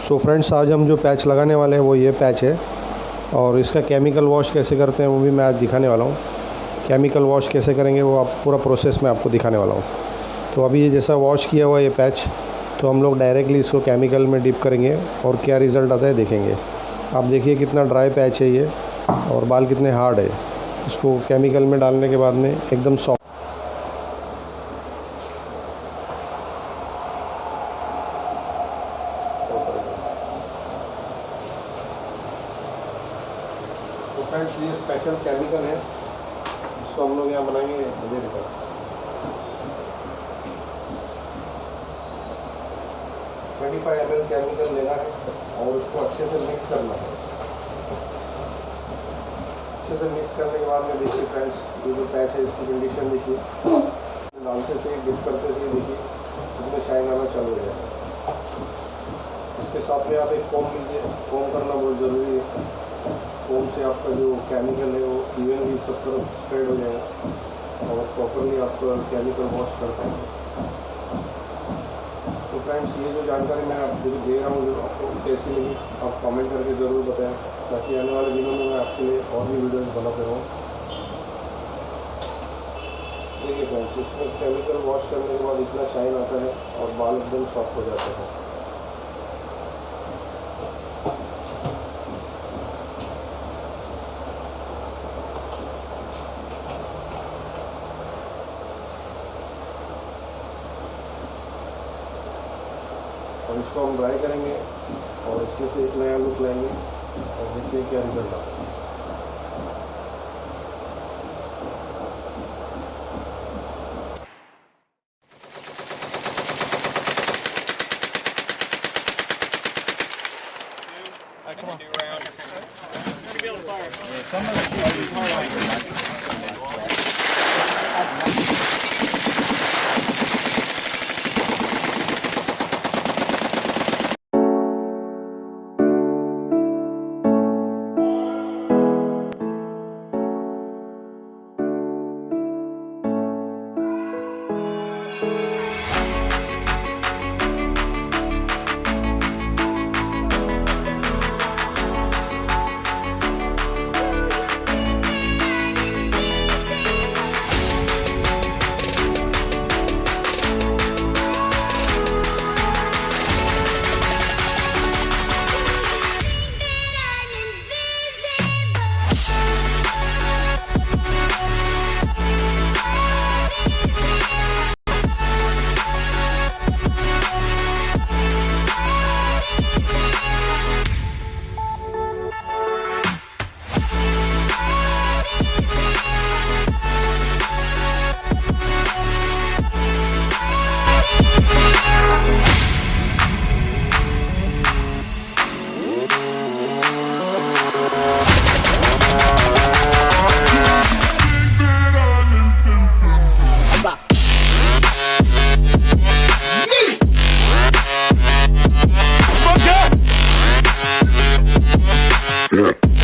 So friends, आज हम जो पैच लगाने वाले हैं वो ये पैच है, और इसका केमिकल वॉश कैसे करते हैं वो भी मैं आज दिखाने वाला हूँ। केमिकल वॉश कैसे करेंगे वो आप पूरा प्रोसेस में आपको दिखाने वाला हूँ। तो अभी ये जैसा वॉश किया हुआ ये पैच, तो हम लोग डायरेक्टली इसको केमिकल में डिप करेंगे और क्या रिज़ल्ट आता है देखेंगे। आप देखिए कितना ड्राई पैच है ये, और बाल कितने हार्ड है। इसको केमिकल में डालने के बाद में एकदम सॉफ्ट। तो फ्रेंड्स, ये स्पेशल केमिकल है, इसको हम लोग यहाँ बनाएंगे। मुझे दिखा 25 ml केमिकल लेना है और उसको अच्छे से मिक्स करना है। अच्छे से मिक्स करने के बाद में देखिए फ्रेंड्स, ये जो पैच है इसकी कंडीशन देखिए, डालते से डिप करते से देखिए इसमें शाइन आना चालू हो जाएगा। इसके साथ में आप एक कोम लीजिए, कोम करना बहुत ज़रूरी है। कोम से आपका जो केमिकल है वो इवनली सब तरफ स्प्रेड हो जाएगा और प्रॉपरली आपका केमिकल वॉश कर पाएंगे। तो फ्रेंड्स, ये जो जानकारी मैं आपको दे रहा हूँ, जो आपको कैसी लगी आप कमेंट करके ज़रूर बताएं, ताकि आने वाले दिनों में मैं आपके लिए और भी वीडियोज़ बनाते रहूँ। देखिए फ्रेंड्स, इसमें केमिकल वॉश करने के बाद इतना शाइन आता है और बाल एकदम सॉफ्ट हो जाते हैं। और इसको हम ड्राई करेंगे और इसमें से एक नया लुक लाएंगे और देखते हैं क्या रिजल्ट आता है। Yeah.